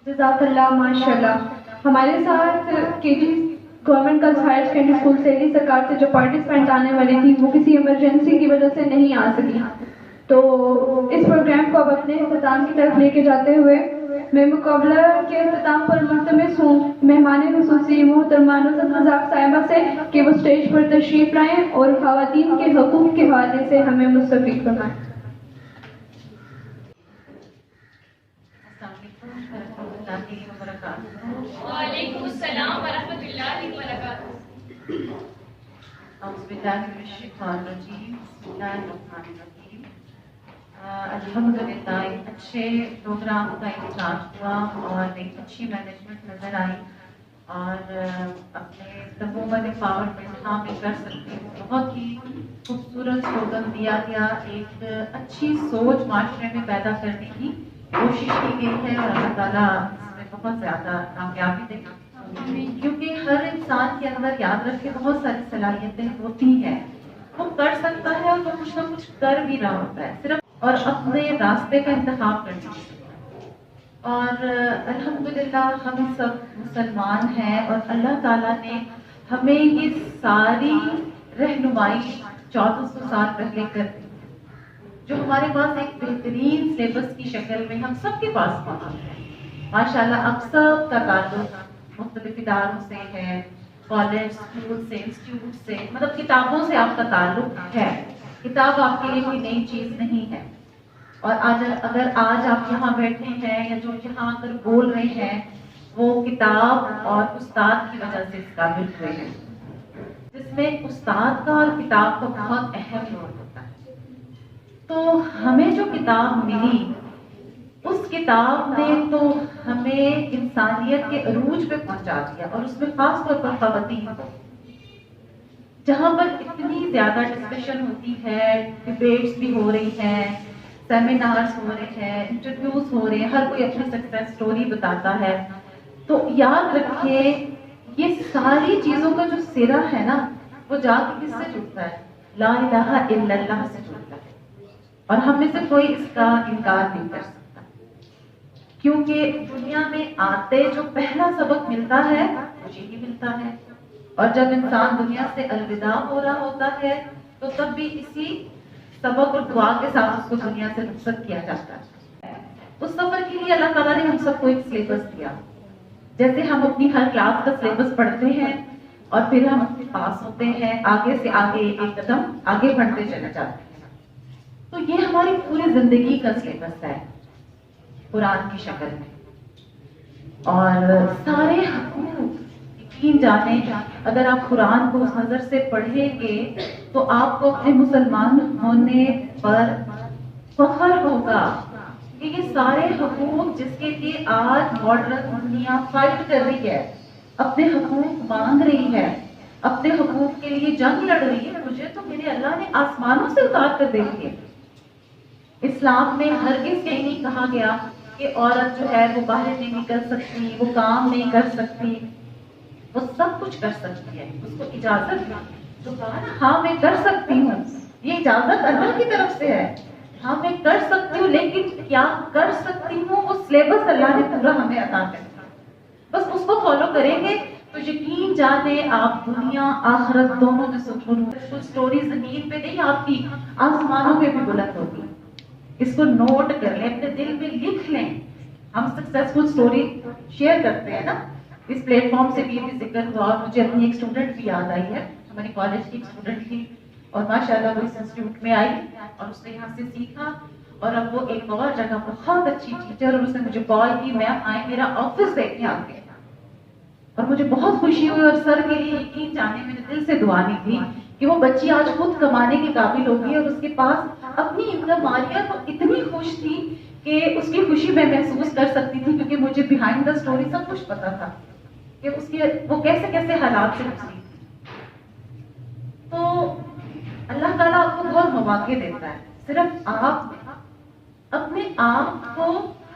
جزاک اللہ ماشاء اللہ. ہمارے ساتھ کے جی government girls higher secondary school سیلی سرکار سے جو پارٹیسپینٹ آنے والی تھی وہ کسی ایمرجنسی کی وجہ سے نہیں آ سکی. تو اس پروگرام کو اب اپنے اختتام کی طرف لے کے جاتے ہوئے میں مقابلہ کے اختتام پر ملتمس ہوں مہمان خصوصی محترمہ نصرت رزاق صاحبہ سے کہ وہ اسٹیج پر تشریف لائیں اور خواتین کے حقوق کے حوالے سے ہمیں مستفید بنائیں. وعلیکم السلام ورحمۃ اللہ وبرکاتہ. اعوذ باللہ من الشیطان الرجیم. بسم اللہ الرحمن الرحیم. الحمدللہ ایک اچھے پروگرام کا انعقاد ہوا اور ایک اچھی مینجمنٹ نظر آئی اور اپنے عموماً امپاورمنٹ ہاں میں کر سکتی ہوں. بہت ہی خوبصورت سلوگن دیا گیا. ایک اچھی سوچ معاشرے میں پیدا کرنے کی کوشش کی گئی ہے اور اللہ تعالیٰ اس میں بہت زیادہ کامیابی دے گا. کیونکہ ہر انسان کے اندر یاد رکھ کے بہت ساری صلاحیتیں ہوتی ہیں. وہ کر سکتا ہے اور وہ کچھ نہ کچھ کر بھی رہا ہوتا ہے صرف اور اپنے راستے کا انتخاب کرنا. اور الحمدللہ ہم سب مسلمان ہیں اور اللہ تعالیٰ نے ہمیں یہ ساری رہنمائی 1400 سال پہلے کر دی جو ہمارے پاس ایک بہترین سلیبس کی شکل میں ہم سب کے پاس موجود ہے. ماشاءاللہ اب سب کا تعلق مختلف اداروں سے ہے, کالج, اسکول سے, انسٹیٹیوٹ سے, مطلب کتابوں سے آپ کا تعلق ہے. کتاب آپ کے لیے کوئی نئی چیز نہیں ہے. اور اگر آج آپ یہاں بیٹھے ہیں یا جو یہاں کر بول رہے ہیں وہ کتاب اور استاد کی وجہ سے اس قابل ہوئے ہیں, جس میں استاد کا اور کتاب کا بہت اہم رول ہوتا ہے. تو ہمیں جو کتاب ملی اس کتاب نے تو ہمیں انسانیت کے عروج پہ پہنچا دیا, اور اس میں خاص طور پر خواتین کو, جہاں پر اتنی زیادہ ڈسکشن ہوتی ہے, ڈبیٹس بھی ہو رہی ہیں, سیمینارز ہو رہے ہیں, انٹرویوز ہو رہے ہیں, ہر کوئی اپنی سکسیس سٹوری بتاتا ہے. تو یاد رکھیے یہ ساری چیزوں کا جو سرا ہے نا وہ جا کے کس سے جڑتا ہے؟ لا الہ الا اللہ سے جڑتا ہے. اور ہم میں سے کوئی اس کا انکار نہیں کر سکتا, کیونکہ دنیا میں آتے جو پہلا سبق ملتا ہے وہ یہی ملتا ہے. اور جب انسان دنیا سے الوداع ہو رہا ہوتا ہے تو تب بھی اسی سبق اور دعا کے ساتھ اس کو دنیا سے رخصت کیا جاتا ہے. اس سفر کے لیے اللہ تعالیٰ نے ہم سب کو ایک سلیبس دیا. جیسے ہم اپنی ہر کلاس کا سلیبس پڑھتے ہیں اور پھر ہم پاس ہوتے ہیں, آگے سے آگے ایک قدم آگے بڑھتے چلے جاتے ہیں. تو یہ ہماری پوری زندگی کا سلیبس ہے قرآن کی شکل میں. اور سارے حقوق یقین جانیں, اگر آپ قرآن کو اس نظر سے پڑھیں گے تو آپ کو اپنے مسلمان ہونے پر فخر ہوگا کہ یہ سارے حقوق جس کے لیے آج ماڈرن دنیا فائٹ کر رہی ہے, اپنے حقوق مانگ رہی ہے, اپنے حقوق کے لیے جنگ لڑ رہی ہے, مجھے تو میرے اللہ نے آسمانوں سے اتار کر دے دیے. اسلام میں ہرگز یہ نہیں کہا گیا کہ عورت جو ہے وہ باہر نہیں نکل سکتی, وہ کام نہیں کر سکتی. وہ سب کچھ کر سکتی ہے, اس کو اجازت جو کہا نا ہاں میں کر سکتی ہوں, یہ اجازت اللہ کی طرف سے ہے. ہاں میں کر سکتی ہوں, لیکن کیا کر سکتی ہوں وہ سلیبس اللہ نے پورا ہمیں عطا کر دیا. بس اس کو فالو کریں گے تو یقین جانے آپ دنیا آخرت دونوں میں سکون. کچھ سٹوری زمین پہ نہیں آپ کی آسمانوں پہ بھی بلند ہوگی. اس کو نوٹ کر لیں, اپنے دل میں لکھ لیں. ہم سکسیسفل سٹوری شیئر کرتے ہیں نا, اس پلیٹ فارم سے بھی یہ ذکر ہوا, اور مجھے اپنی ایک اسٹوڈنٹ بھی یاد آئی ہے. ہماری کالج کی ایک اسٹوڈنٹ تھی اور ماشاءاللہ وہ اس انسٹیٹیوٹ میں آئی اور اس نے یہاں سے سیکھا, اور اب وہ ایک اور جگہ بہت اچھی ٹیچر, اور اس نے مجھے کال کی, میم آئے میرا آفس دیکھنے آ گئے. اور مجھے بہت خوشی ہوئی, اور سر کے لیے یقین جانے میں نے دل سے دعا نہیں تھی کہ وہ بچی آج خود کمانے کے قابل ہوگی اور اس کے پاس اپنی انکم آ رہی ہے. تو اتنی خوش تھی کہ اس کی خوشی میں محسوس کر سکتی تھی, کیونکہ مجھے بیہائنڈ دا اسٹوری سب کچھ پتا تھا کہ اس کے وہ کیسے کیسے حالات سے گزری. تو اللہ تعالیٰ آپ کو بہت مواقع دیتا ہے, صرف آپ اپنے آپ کو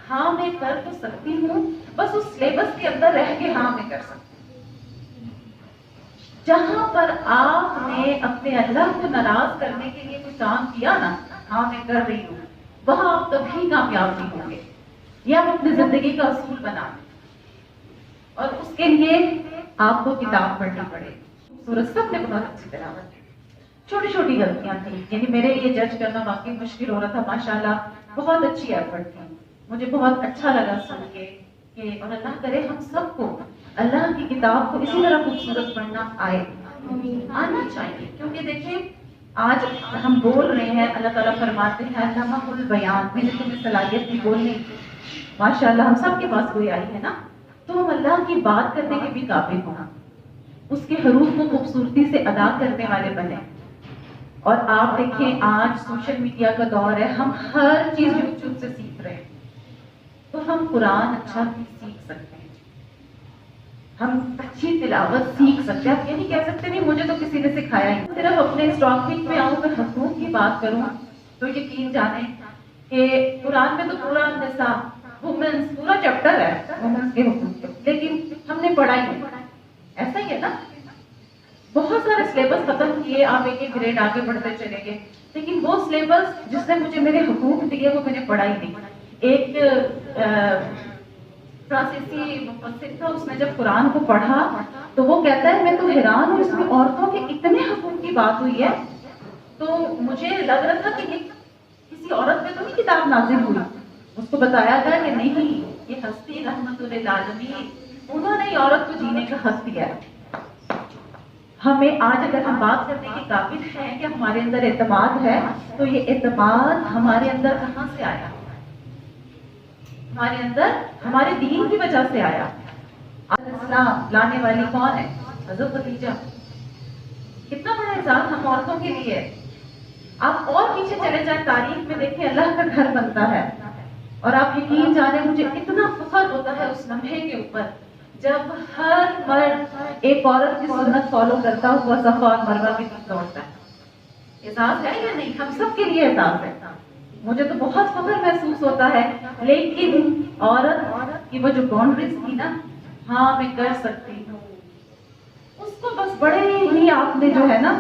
ہاں میں کر تو سکتی ہوں, بس اس سلیبس کے اندر رہ کے ہاں میں کر سکتی ہوں. جہاں پر آپ نے اپنے اللہ کو ناراض کرنے کے لیے کوئی کام کیا نا, ہاں میں کر رہی ہوں, وہاں آپ کبھی کامیاب نہیں ہوں گے. یہ آپ اپنی زندگی کا اصول بنا لیں، اور اس کے لیے آپ کو کتاب پڑھنی پڑے گی۔ سورج سب نے بہت اچھی تلاوت کی، چھوٹی چھوٹی غلطیاں تھیں، یعنی میرے لیے جج کرنا واقعی مشکل ہو رہا تھا۔ ماشاءاللہ بہت اچھی ایفرٹ تھی، مجھے بہت اچھا لگا سن کے کہ، اور اللہ کرے ہم سب کو اللہ کی کتاب کو اسی طرح خوبصورت پڑھنا آنا چاہیے، کیونکہ دیکھیں آج ہم بول رہے ہیں، اللہ تعالیٰ فرماتے ہیں علامہ البیان، میں نے تمہیں صلاحیت دی بولنے کی، ماشاءاللہ ہم سب کے پاس کوئی آئی ہے نا، تو ہم اللہ کی بات کرنے کے بھی قابل ہونا، اس کے حروف کو خوبصورتی سے ادا کرنے والے بنے۔ اور آپ دیکھیں آج سوشل میڈیا کا دور ہے، ہم ہر چیز یوٹیوب سے سیکھ رہے ہیں، تو ہم قرآن اچھا بھی سیکھ سکتے ہیں، ہم اچھی تلاوت سیکھ سکتے ہیں۔ آپ یہ نہیں کہہ سکتے نہیں مجھے تو کسی نے سکھایا ہی، صرف اپنے اس ٹاپک میں آؤں میں حقوق کی بات کروں تو یقین جانیں کہ قرآن میں تو پورا نساء وومنس پورا چیپٹر ہے وومنس کے حقوق، لیکن ہم نے پڑھا ہی نہیں، ایسا ہی ہے نا، بہت سارے سلیبس ختم کیے، آپ ایک ایک گریڈ آگے بڑھتے چلے گئے، لیکن وہ سلیبس جس نے مجھے میرے حقوق دیے وہ میں نے پڑھا ہی نہیں۔ ایک فرانسیسی مفسر تھا، اس نے جب قرآن کو پڑھا تو وہ کہتا ہے میں تو حیران ہوں، اس میں عورتوں کے اتنے حقوق کی بات ہوئی ہے، تو مجھے لگ رہا تھا کہ یہ کسی عورت پہ تو نہیں کتاب نازل ہوئی۔ اس کو بتایا گیا کہ نہیں، یہ ہستی رحمت للعالمین، انہوں نے عورت کو جینے کا حق دیا ہے۔ ہمیں آج اگر ہم بات کرنے کے قابل ہیں کہ ہمارے اندر اعتماد ہے، تو یہ اعتماد ہمارے اندر کہاں سے آیا؟ ہمارے اندر ہمارے دین کی وجہ سے آیا۔ اسلام لانے والی کون ہے؟ حضرت خدیجہ۔ کتنا بڑا اعزاز ہم عورتوں کے لیے ہے۔ آپ اور پیچھے چلے جائیں تاریخ میں، دیکھیں اللہ کا گھر بنتا ہے، اور آپ یقین جانیں مجھے اتنا فخر ہوتا ہے اس لمحے کے اوپر جب ہر مرد ایک عورت کی سنت فالو کرتا ہوا صفا اور مروہ کی طرف دوڑتا ہے۔ اعزاز ہے یا نہیں؟ ہم سب کے لیے اعزاز ہے، مجھے تو بہت فخر محسوس ہوتا ہے۔ لیکن عورت کی وہ جو باؤنڈریز تھی نا، ہاں میں کر سکتی ہوں، اس کو بس بڑے ہی آپ نے جو ہے نا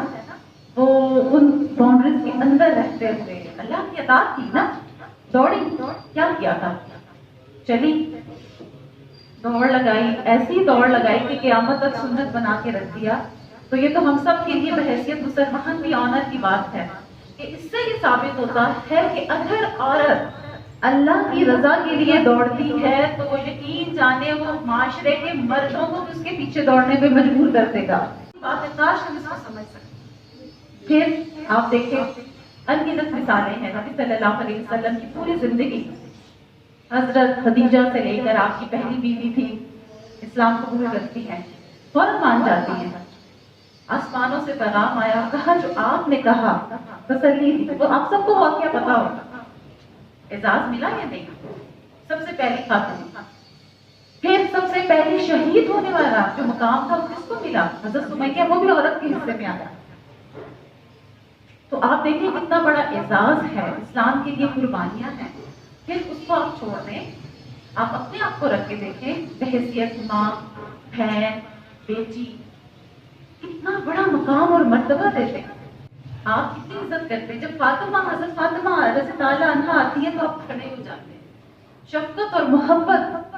وہ ان باؤنڈریز کے اندر رہتے ہوئے اللہ کی اطاعت کی نا، دوڑی، کیا کیا تھا؟ چلی، دوڑ لگائی، ایسی دوڑ لگائی کہ قیامت تک سنت بنا کے رکھ دیا۔ تو یہ تو ہم سب کے لیے بحیثیت مسلمان بھی آنر کی بات ہے کہ اس سے یہ ثابت ہوتا ہے کہ اگر عورت اللہ کی رضا کے لیے دوڑتی ہے تو وہ یقین جانے وہ معاشرے کے مردوں کو بھی اس کے پیچھے دوڑنے پہ مجبور کر دے گا۔ بات ہے، کاش ہم اس کو سمجھ سکیں۔ پھر آپ دیکھیں انگنت مثالیں ہیں نبی صلی اللہ علیہ وسلم کی پوری زندگی، حضرت خدیجہ سے لے کر آپ کی پہلی بیوی تھی، اسلام قبول کرتی ہیں، فوراً مان جاتی ہیں، آسمانوں سے پیغام آیا، کہا جو آپ نے کہا، تسلی دی۔ تو آپ سب کو واقعہ پتا ہوگا، اعزاز ملا یا نہیں؟ سب سے پہلی خاتون، پھر سب سے پہلی شہید ہونے والا جو مقام تھا وہ کس کو ملا؟ حضرت سمیہ، وہ بھی عورت کے حصے میں آیا۔ تو آپ دیکھیں کتنا بڑا اعزاز ہے، اسلام کے لیے قربانیاں ہیں۔ پھر اس کو آپ چھوڑ دیں، آپ اپنے آپ کو رکھ کے دیکھیں، بحیثیت ماں، بہن، بیٹی، کتنا بڑا مقام اور مرتبہ دیتے ہیں۔ آپ کتنی عزت کرتے ہیں۔ جب فاطمہ، حضرت فاطمہ رضی اللہ عنہا آتی ہے تو آپ کھڑے ہو جاتے ہیں، شفقت اور محبت۔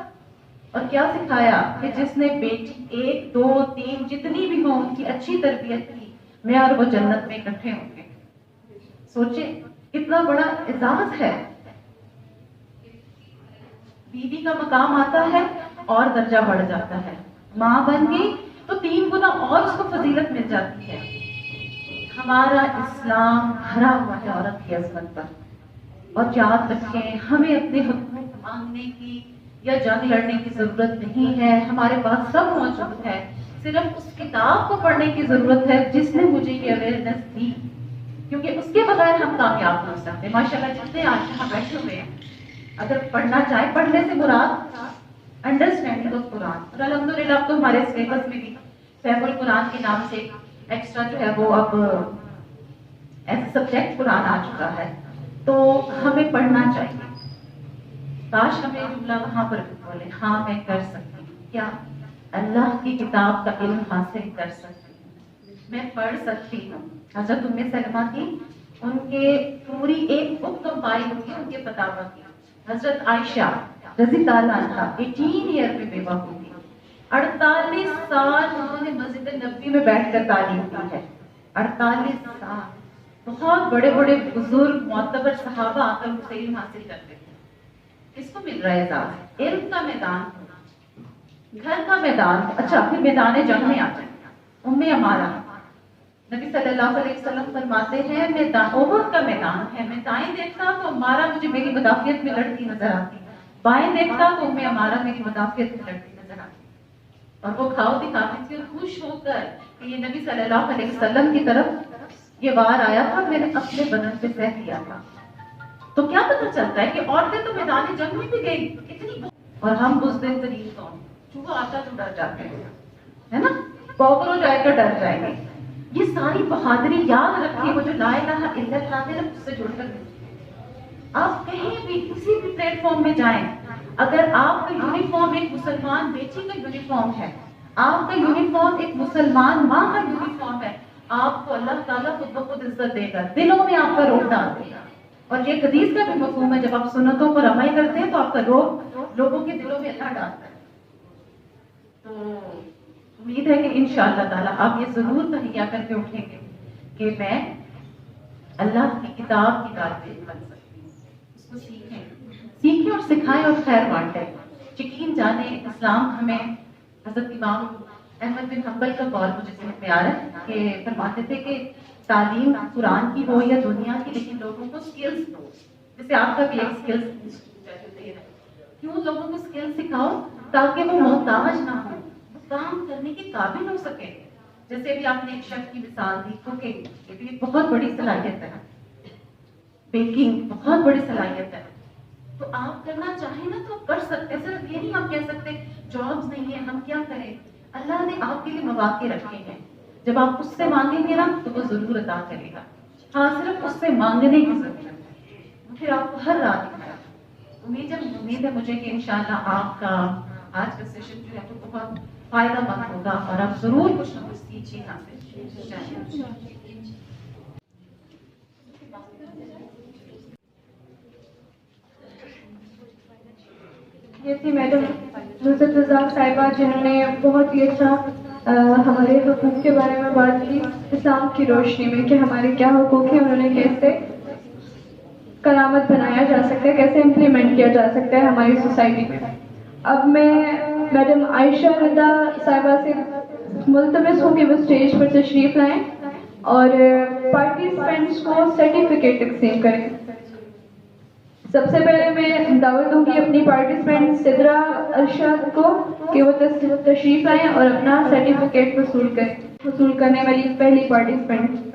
اور کیا سکھایا کہ جس نے بیٹی 1 2 3 جتنی بھی ہوں ان کی اچھی تربیت کی، میں اور وہ جنت میں اکٹھے ہوں گے۔ سوچیں کتنا بڑا اعزاز ہے۔ بیوی کا مقام آتا ہے اور درجہ بڑھ جاتا ہے، ماں بن گئی تو 3 گنا اور اس کو فضیلت مل جاتی ہے۔ ہمارا اسلام بھرا ہوا ہے عورت کی عظمت پر، اور یاد رکھیں ہمیں اپنے حقوق مانگنے کی یا جنگ لڑنے کی ضرورت نہیں ہے، ہمارے پاس سب موجود ہے، صرف اس کتاب کو پڑھنے کی ضرورت ہے جس نے مجھے یہ اویئرنیس دی، کیونکہ اس کے بغیر ہم کامیاب نہیں ہو سکتے۔ ماشاءاللہ جتنے آج یہاں بیٹھے ہوئے ہیں اگر پڑھنا چاہیں، پڑھنے سے مراد انڈرسٹینڈنگ آف قرآن، اور الحمدللہ اب تو ہمارے سلیبس میں بھی فہم القرآن کے نام سے ایکسٹرا جو ہے وہ اب ایسا سبجیکٹ قرآن آ چکا ہے، تو ہمیں پڑھنا چاہیے۔ کاش ہمیں جملہ وہاں پر بولے، ہاں میں کر سکتی ہوں، کیا اللہ کی کتاب کا علم حاصل کر سکتی ہوں، میں پڑھ سکتی ہوں۔ حضرت ام سلمہ کی ان کے پوری ایک بک کمپائل ہوئی ان کے فتاوی کی، حضرت عائشہ رضی اللہ عنہ 18 ایئر میں بیوہ ہوئی، 48 سال انہوں نے مسجد نبوی میں بیٹھ کر تعلیم دی ہے، 48 سال۔ بہت بڑے بڑے بزرگ معتبر صحابہ آ کر اسے علم حاصل کرتے تھے۔ کس کو مل رہا ہے اعزاز؟ علم کا میدان، گھر کا میدان، اچھا پھر میدان جنگ میں آتے ہیں۔ ام عمارہ، نبی صلی اللہ علیہ وسلم فرماتے ہیں میدان احد کا میدان ہے، میں دائیں دیکھتا تو عمارہ مجھے میری مدافعت میں لڑتی نظر آتی، بائیں دیکھتا تو ام عمارہ میری مدافعت میں لڑتی نظر آتی، اور وہ کھاؤ دکھاتی تھی اور خوش ہو کر کہ یہ نبی صلی اللہ علیہ وسلم کی طرف یہ وار آیا تھا، میں نے اپنے بدن پہ سہ لیا تھا۔ تو کیا پتہ چلتا ہے کہ عورتیں تو میدان جنگ میں بھی گئی اتنی، اور ہم بزدل ترین قوم، چوہا آتا تو ڈر جاتے ہیں، ہے نا، پاؤ جائے تو ڈر جائیں گے۔ یہ ساری بہادری یاد رکھیے، وہ جو لا الہ الا اللہ ہے اس سے جڑ کر آپ کہیں بھی کسی بھی پلیٹ فارم میں جائیں، اگر آپ کا یونیفارم ایک مسلمان بیٹی کا یونیفارم ہے، آپ کا یونیفارم ایک مسلمان ماں کا یونیفارم ہے، آپ کو اللہ تعالیٰ خود بخود عزت دے گا، دلوں میں آپ کا روب ڈال دے گا۔ اور یہ حدیث کا بھی مفہوم ہے، جب آپ سنتوں پر عمل کرتے ہیں تو آپ کا روب لوگوں کے دلوں میں اللہ ڈالتا ہے۔ تو امید ہے کہ انشاءاللہ تعالیٰ آپ یہ ضرور تہیہ کر کے اٹھیں گے کہ میں اللہ کی کتاب کی طالب علم بن سکتی ہوں۔ اس کو سیکھیں اور سکھائیں اور خیر بانٹیں۔ یقین جانے اسلام ہمیں، حضرت امام احمد بن حنبل کا قول مجھے سمجھ میں آ رہا ہے کہ فرماتے تھے کہ تعلیم قرآن کی ہو یا دنیا کی، لیکن لوگوں کو سکلز دو، جیسے آپ کا بھی ایک سکلز انسٹیٹیوٹ ہے، کیوں لوگوں کو سکلز سکھاؤ تاکہ وہ محتاج نہ ہو، کام کرنے کے قابل ہو سکے۔ جیسے بھی آپ نے ایک شخص کی مثال دی، کوکنگ، یہ بھی ایک بہت بڑی صلاحیت ہے، بیکنگ بہت بڑی صلاحیت ہے، تو آپ کرنا چاہیں نا تو کر سکتے ہیں۔ صرف یہ نہیں آپ کہہ سکتے جابس نہیں ہے ہم کیا کریں، اللہ نے آپ کے لیے مواقع رکھے ہیں، جب آپ اس سے مانگیں گے نا تو وہ ضرور عطا کرے گا۔ ہاں صرف اس سے مانگنے کی ضرورت ہے، پھر آپ کو ہر رات دکھائے۔ امید ہے مجھے کہ انشاءاللہ آپ کا آج کا سیشن جو ہے تو بہت فائدہ مند ہوگا اور آپ ضرور کچھ نہ کچھ سیکھیں یہاں سے۔ یہ تھی میڈم نصرت رزاق صاحبہ، جنہوں نے بہت ہی اچھا ہمارے حقوق کے بارے میں بات کی اسلام کی روشنی میں، کہ ہمارے کیا حقوق ہیں، انہوں نے کیسے کرامت بنایا جا سکتا ہے، کیسے امپلیمنٹ کیا جا سکتا ہے ہماری سوسائٹی میں۔ اب میں میڈم عائشہ رضا صاحبہ سے ملتمس ہوں کہ وہ اسٹیج پر تشریف لائیں اور پارٹیسپینٹس کو سرٹیفکیٹ تقسیم کریں۔ سب سے پہلے میں دعوت دوں گی اپنی پارٹیسپینٹ سدرا ارشاد کو کہ وہ تشریف لائیں اور اپنا سرٹیفکیٹ وصول کرنے والی پہلی پارٹیسپینٹ۔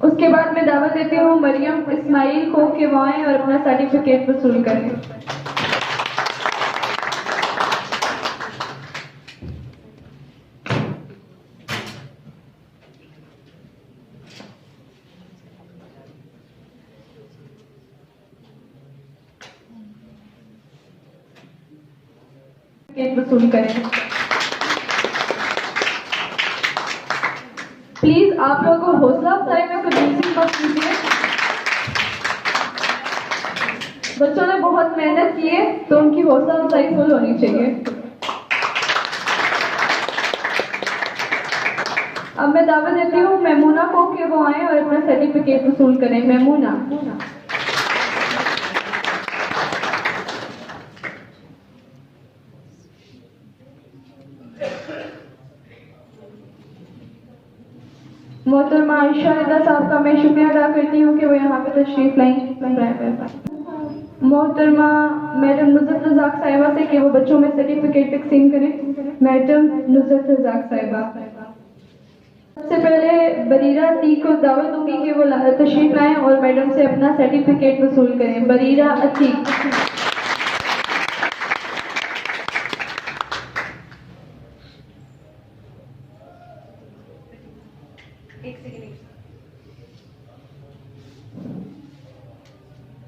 اس کے بعد میں دعوت دیتی ہوں مریم اسماعیل کو کہ وہ آئیں اور اپنا سرٹیفکیٹ وصول کریں۔ وصول کریں۔ پلیز آپ لوگوں کو حوصلہ افزائی میں کچھ میوزک مت کیجیے، بچوں نے بہت محنت کی ہے تو ان کی حوصلہ افزائی فل ہونی چاہیے۔ اب میں دعوت دیتی ہوں میمونہ کو کہ وہ آئیں اور اپنا سرٹیفکیٹ وصول کریں۔ میمونہ۔ محترمہ عائشہ رضا صاحب کا میں شکریہ ادا کرتی ہوں کہ وہ یہاں پہ تشریف لائیں۔ محترمہ میڈم نصرت رزاق صاحبہ سے کہ وہ بچوں میں سرٹیفکیٹ تقسیم کریں۔ میڈم نصرت رزاق صاحبہ۔ سب سے پہلے بریرہ عتیق کو دعوت دوں گی کہ وہ تشریف لائیں اور میڈم سے اپنا سرٹیفکیٹ وصول کریں۔ بریرہ عتیق۔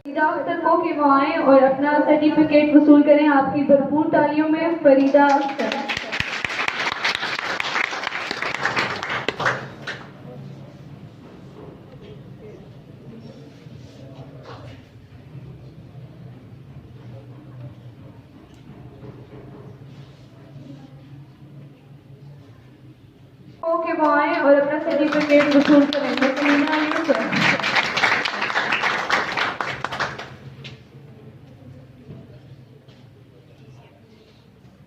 فریدہ اختر کو کہ وہ آئیں اور اپنا سرٹیفکیٹ وصول کریں۔ آپ کی بھرپور تالیوں میں فریدہ اختر۔ ہو کہ وہ آئیں اور اپنا سرٹیفکیٹ وصول کریں گے.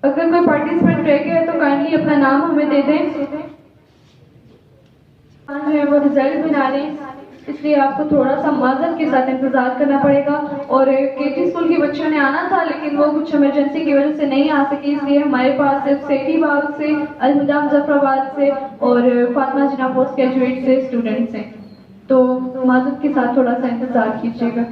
اگر کوئی پارٹیسپینٹ رہ گیا ہے تو کائنڈلی اپنا نام ہمیں دے دیں. جو ہے وہ رزلٹ بنا لیں، اس لیے آپ کو تھوڑا سا معذرت کے ساتھ انتظار کرنا پڑے گا. اور کے جی اسکول کی بچوں نے آنا تھا لیکن وہ کچھ ایمرجنسی کی وجہ سے نہیں آ سکی، اس لیے ہمارے پاس صرف سیٹھی باغ سے، الہدا مظفر آباد سے اور فاطمہ جناح پوسٹ گریجویٹ سے اسٹوڈنٹس ہیں. تو معذرت کے ساتھ تھوڑا سا انتظار کیجیے گا.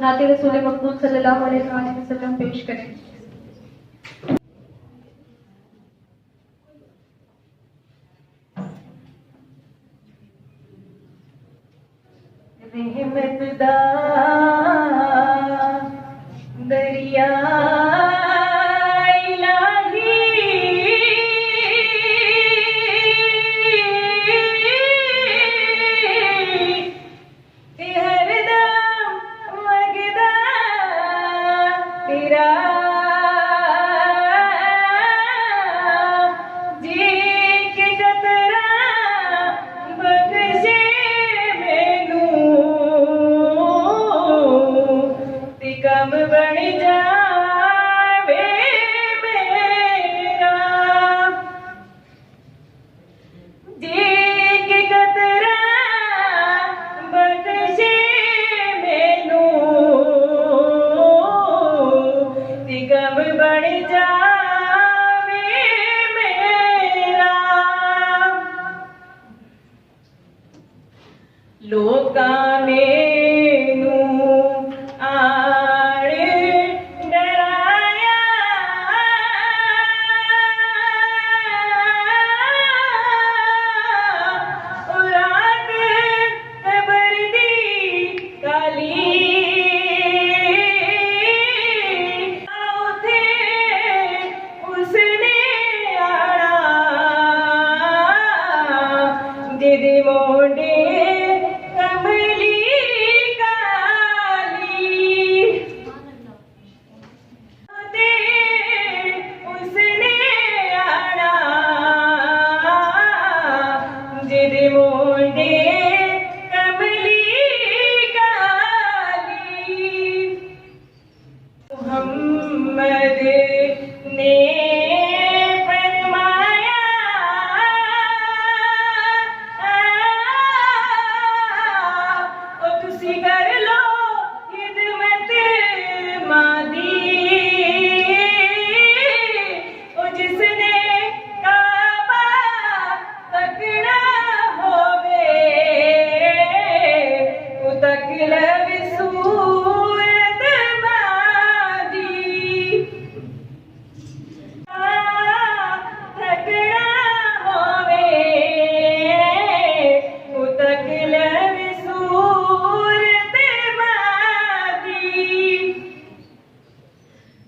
نعت رسول مقبول صلی اللہ علیہ وسلم پیش کریں. رحمت دا دریا تیرا جی کے قطرہ بخشے مینوں تے کم بن جاوے میرا جی کے قطرہ بخشے مینوں تے کم بن جاوے میرا لوکاں مینوں آڑ ڈرایا رات قبر دی کالی اوتھے اس نے آنا جدی موڈے کملی کالی اوتھے اس نے آنا جدی موڈے کملی کالی محمد نے فرمایا او تسی کر لو خدمت ماں دی او جس نے کعبہ تکنا ہووے او تک لوے صورت ماں دی تکنا ہووے او تک لوے صورت ماں دی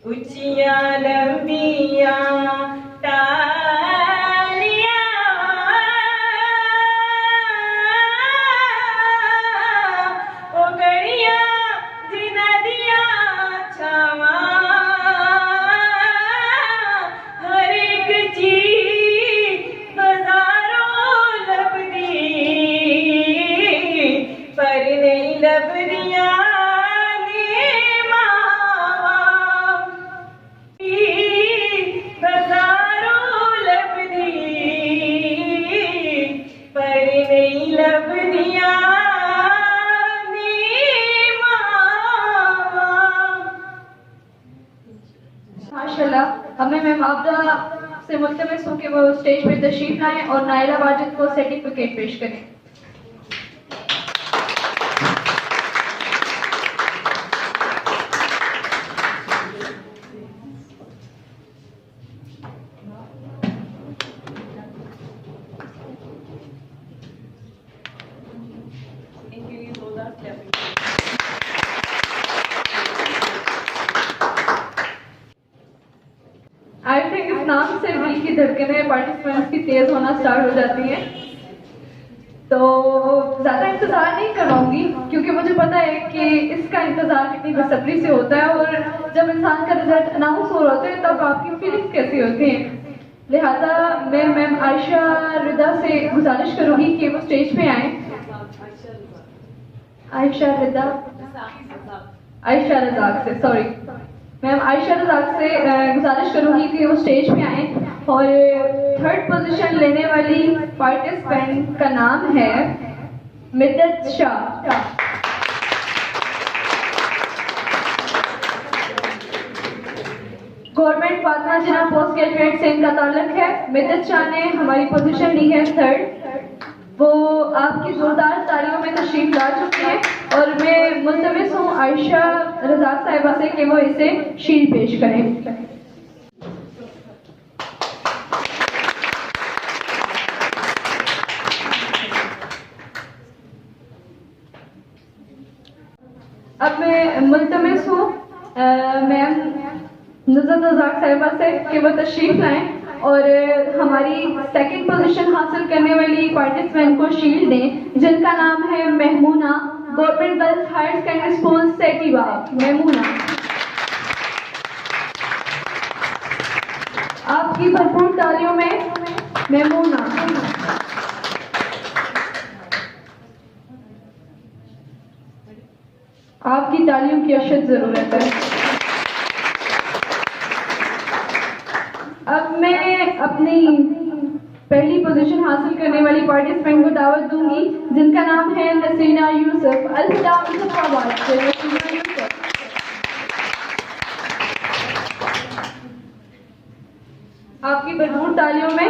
اچھیاں لمبیاں ٹاہلیاں او گڑیاں جنہاں دیاں چھاواں ہر ایک چیز بازاروں لبدی پر نہیں لبدیاں نے ماواں بازاروں لبدی پر نہیں لبدیاں نے ماواں ماشاءاللہ اب میں میم عابدہ سے ملتمس ہوں کہ وہ اسٹیج پہ تشریف لائیں اور نائلہ واجد کو سرٹیفکیٹ پیش کریں. آئی تھنک اس نام سے دل کی دھڑکنیں پارٹیسپینٹس کی تیز ہونا اسٹارٹ ہو جاتی ہیں. تو زیادہ انتظار نہیں کرواؤں گی کیونکہ مجھے پتا ہے کہ اس کا انتظار کتنی بےصبری سے ہوتا ہے اور جب انسان کا رزلٹ اناؤنس ہو رہا ہوتا ہے تب آپ کی فیلنگس کیسی ہوتی ہیں. لہٰذا میں میم عائشہ رضا سے گزارش کروں گی کہ وہ اسٹیج پہ آئیں. عائشہ رضا سے سوری میم عائشہ رضا سے گزارش کروں گی کہ وہ اسٹیج پہ آئیں اور تھرڈ پوزیشن لینے والی پارٹیسپینٹ کا نام ہے مدت شاہ. گورنمنٹ فاطمہ جناح پوسٹ گریجویٹ سے ان کا تعلق ہے. مدت شاہ نے ہماری پوزیشن لی ہے تھرڈ. وہ آپ کی زوردار تالیوں میں تشریف لا چکی ہیں اور میں ملتمس ہوں عائشہ رزاق صاحبہ سے کہ وہ اسے شیل پیش کریں. اب میں ملتمس ہوں میم نظر رزاق صاحبہ سے کہ وہ تشریف لائیں اور ہماری سیکنڈ پوزیشن حاصل کرنے والی پارٹیسپینٹ کو شیلڈ دیں جن کا نام ہے Mahmoona. Government girls higher secondary school سیٹی باغ. مہمونہ. آپ کی بھرپور تالیوں میں میمونہ. آپ کی تالیوں کی اشد ضرورت ہے. اب میں اپنی پہلی پوزیشن حاصل کرنے والی پارٹیسپینٹ کو دعوت دوں گی جن کا نام ہے نسینہ یوسف. الہدا مظفر آباد سے نسینہ یوسف. آپ کی بھرپور تالیوں میں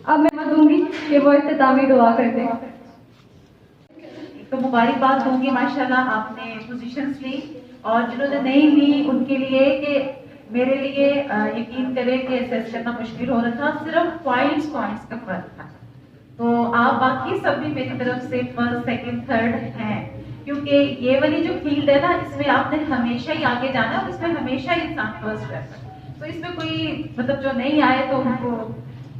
اب میں دوں گی کہ وہ اختتامی دعا کر دیں. تو مبارکباد دوں گی، ماشاءاللہ آپ نے پوزیشنز لی، اور جنہوں نے نہیں لی ان کے لیے کہ میرے لیے یقین کریں کہ اسیس کرنا مشکل ہو رہا تھا، صرف پوائنٹس کا فرق تھا. تو آپ باقی سب بھی میری طرف سے فرسٹ سیکنڈ تھرڈ ہیں، کیونکہ یہ والی جو فیلڈ ہے نا اس میں آپ نے ہمیشہ ہی آگے جانا ہے اور اس میں ہمیشہ ہی انسان فرسٹ رہتا ہے. تو اس میں کوئی مطلب جو نہیں آئے تو ان کو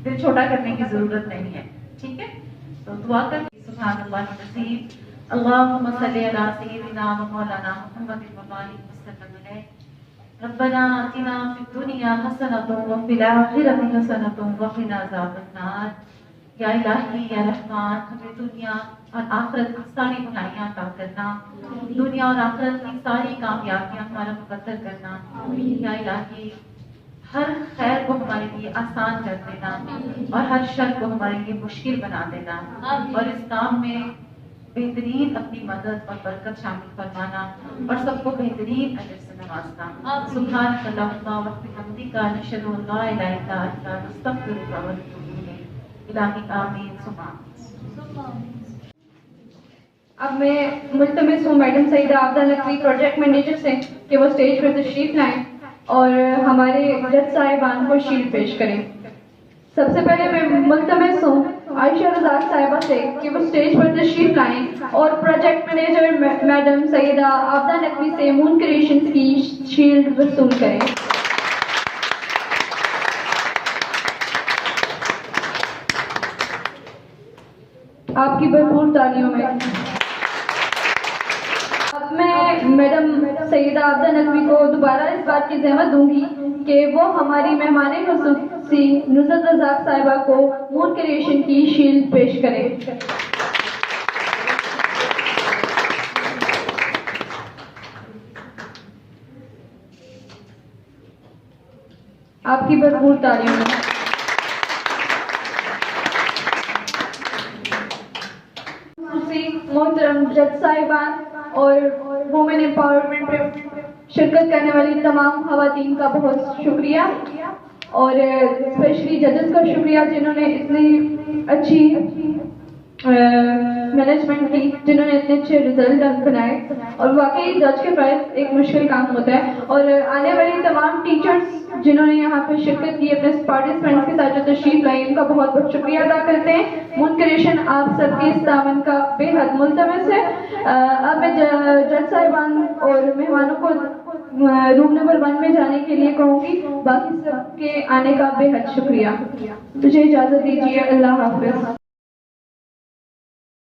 دل چھوٹا کرنے کی ضرورت نہیں ہے، ٹھیک ہے. تو دعا کر سبحان اللہ العظیم اللہم صلی علی سیدنا و مولانا محمد وآلہ وسلم علیہ. ربنا آتنا فی الدنیا حسنۃ وفی الآخرۃ حسنۃ وقنا عذاب النار. یا الہی یا رحمان ہمیں دنیا اور آخرت کی ساری بھلائیاں عطا کرنا، دنیا اور آخرت کی ساری کامیابیاں ہمارا مقدر کرنا. یا الہی ہر خیر کو ہمارے لیے آسان کر دینا اور ہر شر کو ہمارے لیے مشکل بنا دینا، اور اس کام میں بہترین اپنی مدد اور برکت شامل فرمانا اور سب کو بہترین اجر سے نوازنا. سبحانک اللہم و بحمدک نشہد ان لا الہ الا انت نستغفرک و نتوب الیک. الہی آمین ثم آمین. اب میں ملتمس ہوں madam Saeeda Abida Naqvi project manager سے کہ وہ اسٹیج پر تشریف لائیں اور ہمارے جج صاحبان کو شیلڈ پیش کریں. سب سے پہلے میں ملتمس ہوں عائشہ رزاق صاحبہ سے کہ وہ اسٹیج پر تشریف لائیں اور project manager madam Saeeda Abida Naqvi سے مون کریشنز کی شیلڈ وصول کریں. آپ کی بھرپور تالیوں میں. اب میں میڈم سعیدہ عابدہ نقوی کو دوبارہ اس بات کی زحمت دوں گی کہ وہ ہماری مہمان خصوصی نصرت رزاق صاحبہ کو مون کریشن کی شیلڈ پیش کریں. آپ کی بھرپور تالیوں میں. محترم جج صاحبان اور وومن امپاورمنٹ پہ شرکت کرنے والی تمام خواتین کا بہت شکریہ، اور اسپیشلی ججز کا شکریہ جنہوں نے اتنی اچھی مینجمنٹ کی، جنہوں نے اتنے اچھے رزلٹ بنائے. اور واقعی جج کے پاس ایک مشکل کام ہوتا ہے. اور آنے والی تمام ٹیچرز جنہوں نے یہاں پہ شرکت کی، اپنے پارٹیسپینٹس کے ساتھ جو تشریف لائی، ان کا بہت بہت شکریہ ادا کرتے ہیں. مون کریشن آپ سب کی اس تعاون کا بے حد ملتمس ہے. اب میں جج صاحبان اور مہمانوں کو روم نمبر 1 میں جانے کے لیے کہوں گی. باقی سب کے آنے کا بے حد شکریہ. مجھے اجازت دیجیے. اللہ حافظ.